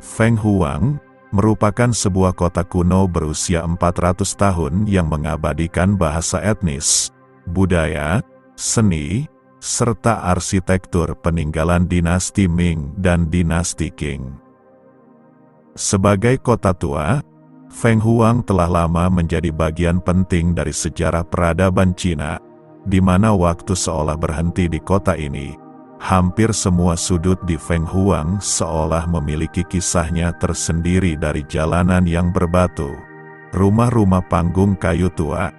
Fenghuang merupakan sebuah kota kuno berusia 400 tahun yang mengabadikan bahasa etnis, budaya, seni, serta arsitektur peninggalan dinasti Ming dan dinasti Qing. Sebagai kota tua, Fenghuang telah lama menjadi bagian penting dari sejarah peradaban Cina, di mana waktu seolah berhenti di kota ini. Hampir semua sudut di Fenghuang seolah memiliki kisahnya tersendiri, dari jalanan yang berbatu, rumah-rumah panggung kayu tua,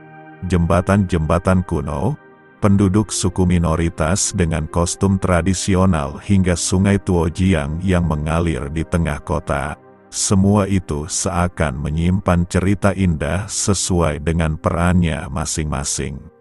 jembatan-jembatan kuno, penduduk suku minoritas dengan kostum tradisional, hingga sungai Tuojiang yang mengalir di tengah kota. Semua itu seakan menyimpan cerita indah sesuai dengan perannya masing-masing.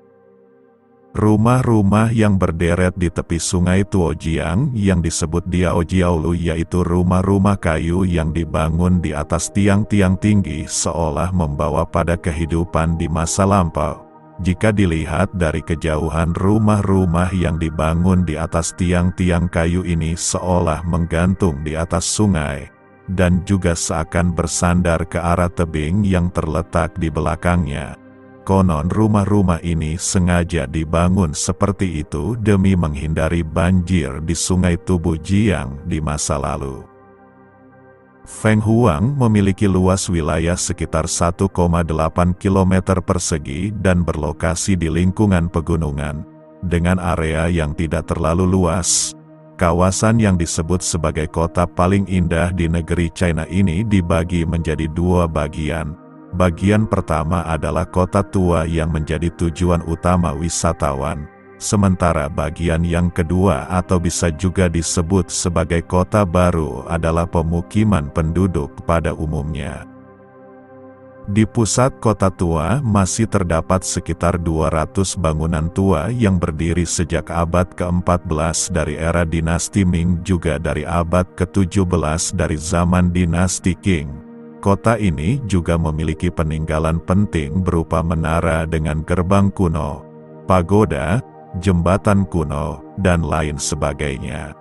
Rumah-rumah yang berderet di tepi sungai Tuojiang yang disebut Diaojiaolu, yaitu rumah-rumah kayu yang dibangun di atas tiang-tiang tinggi, seolah membawa pada kehidupan di masa lampau. Jika dilihat dari kejauhan, rumah-rumah yang dibangun di atas tiang-tiang kayu ini seolah menggantung di atas sungai, dan juga seakan bersandar ke arah tebing yang terletak di belakangnya. Konon rumah-rumah ini sengaja dibangun seperti itu demi menghindari banjir di sungai Tuojiang di masa lalu. Fenghuang memiliki luas wilayah sekitar 1,8 km persegi dan berlokasi di lingkungan pegunungan, dengan area yang tidak terlalu luas. Kawasan yang disebut sebagai kota paling indah di negeri China ini dibagi menjadi dua bagian. Bagian pertama adalah kota tua yang menjadi tujuan utama wisatawan, sementara bagian yang kedua atau bisa juga disebut sebagai kota baru adalah pemukiman penduduk pada umumnya. Di pusat kota tua masih terdapat sekitar 200 bangunan tua yang berdiri sejak abad ke-14 dari era dinasti Ming, juga dari abad ke-17 dari zaman dinasti Qing. Kota ini juga memiliki peninggalan penting berupa menara dengan gerbang kuno, pagoda, jembatan kuno, dan lain sebagainya.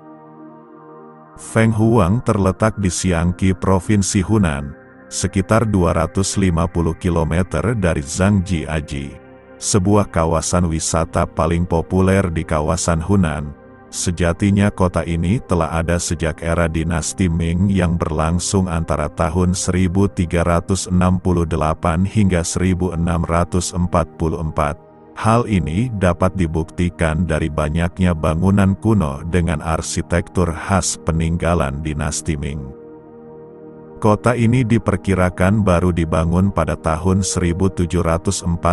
Fenghuang terletak di Xiangqi, Provinsi Hunan, sekitar 250 km dari Zhangjiajie, sebuah kawasan wisata paling populer di kawasan Hunan. Sejatinya kota ini telah ada sejak era dinasti Ming yang berlangsung antara tahun 1368 hingga 1644. Hal ini dapat dibuktikan dari banyaknya bangunan kuno dengan arsitektur khas peninggalan dinasti Ming. Kota ini diperkirakan baru dibangun pada tahun 1704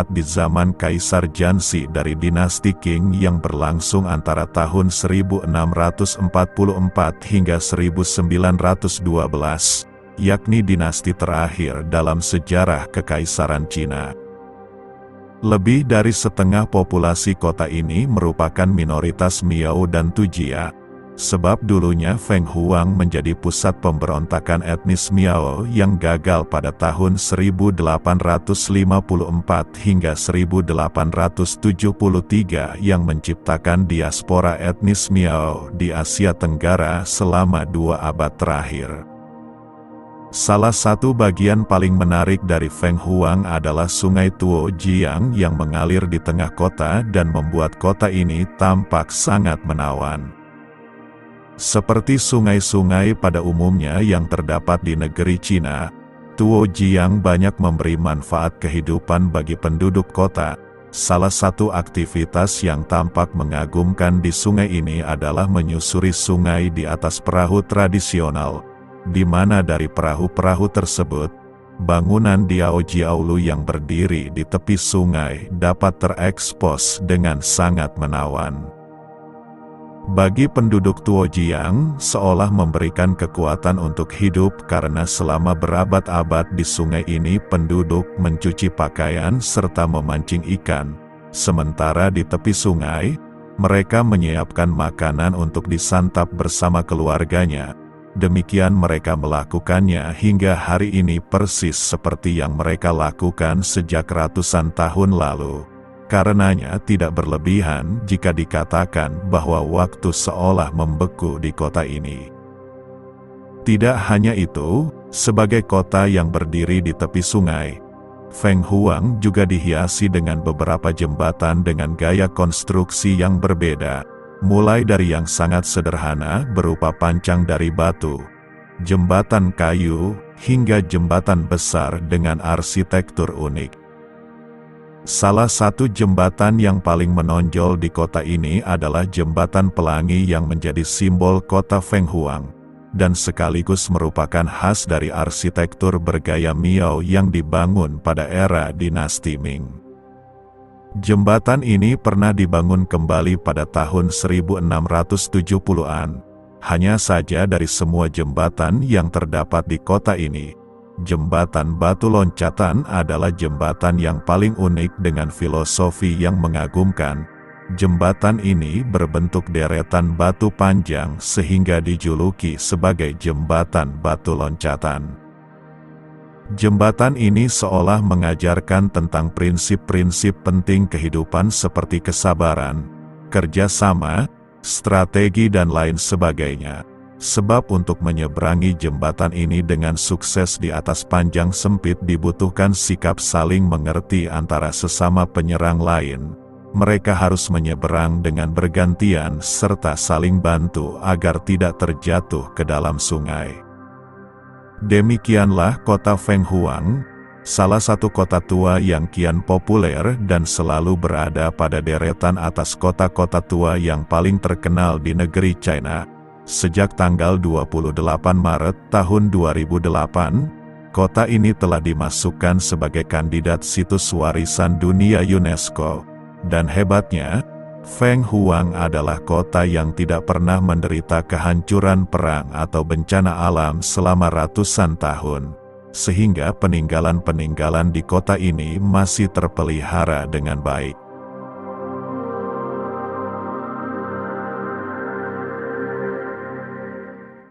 di zaman Kaisar Jansi dari dinasti Qing yang berlangsung antara tahun 1644 hingga 1912, yakni dinasti terakhir dalam sejarah Kekaisaran Cina. Lebih dari setengah populasi kota ini merupakan minoritas Miao dan Tujia. Sebab dulunya Fenghuang menjadi pusat pemberontakan etnis Miao yang gagal pada tahun 1854 hingga 1873 yang menciptakan diaspora etnis Miao di Asia Tenggara selama 2 abad terakhir. Salah satu bagian paling menarik dari Fenghuang adalah sungai Tuojiang yang mengalir di tengah kota dan membuat kota ini tampak sangat menawan. Seperti sungai-sungai pada umumnya yang terdapat di negeri Cina, Tuojiang banyak memberi manfaat kehidupan bagi penduduk kota. Salah satu aktivitas yang tampak mengagumkan di sungai ini adalah menyusuri sungai di atas perahu tradisional, di mana dari perahu-perahu tersebut, bangunan Diaojiaolu yang berdiri di tepi sungai dapat terekspos dengan sangat menawan. Bagi penduduk Tuojiang, seolah memberikan kekuatan untuk hidup karena selama berabad-abad di sungai ini penduduk mencuci pakaian serta memancing ikan. Sementara di tepi sungai, mereka menyiapkan makanan untuk disantap bersama keluarganya. Demikian mereka melakukannya hingga hari ini persis seperti yang mereka lakukan sejak ratusan tahun lalu. Karenanya tidak berlebihan jika dikatakan bahwa waktu seolah membeku di kota ini. Tidak hanya itu, sebagai kota yang berdiri di tepi sungai, Fenghuang juga dihiasi dengan beberapa jembatan dengan gaya konstruksi yang berbeda, mulai dari yang sangat sederhana berupa pancang dari batu, jembatan kayu, hingga jembatan besar dengan arsitektur unik. Salah satu jembatan yang paling menonjol di kota ini adalah Jembatan Pelangi yang menjadi simbol kota Fenghuang, dan sekaligus merupakan khas dari arsitektur bergaya Miao yang dibangun pada era dinasti Ming. Jembatan ini pernah dibangun kembali pada tahun 1670-an. Hanya saja dari semua jembatan yang terdapat di kota ini, Jembatan Batu Loncatan adalah jembatan yang paling unik dengan filosofi yang mengagumkan. Jembatan ini berbentuk deretan batu panjang sehingga dijuluki sebagai Jembatan Batu Loncatan. Jembatan ini seolah mengajarkan tentang prinsip-prinsip penting kehidupan seperti kesabaran, kerjasama, strategi dan lain sebagainya. Sebab untuk menyeberangi jembatan ini dengan sukses di atas panjang sempit dibutuhkan sikap saling mengerti antara sesama penyerang lain. Mereka harus menyeberang dengan bergantian serta saling bantu agar tidak terjatuh ke dalam sungai. Demikianlah kota Fenghuang, salah satu kota tua yang kian populer dan selalu berada pada deretan atas kota-kota tua yang paling terkenal di negeri China. Sejak tanggal 28 Maret tahun 2008, kota ini telah dimasukkan sebagai kandidat situs warisan dunia UNESCO. Dan hebatnya, Fenghuang adalah kota yang tidak pernah menderita kehancuran perang atau bencana alam selama ratusan tahun, sehingga peninggalan-peninggalan di kota ini masih terpelihara dengan baik.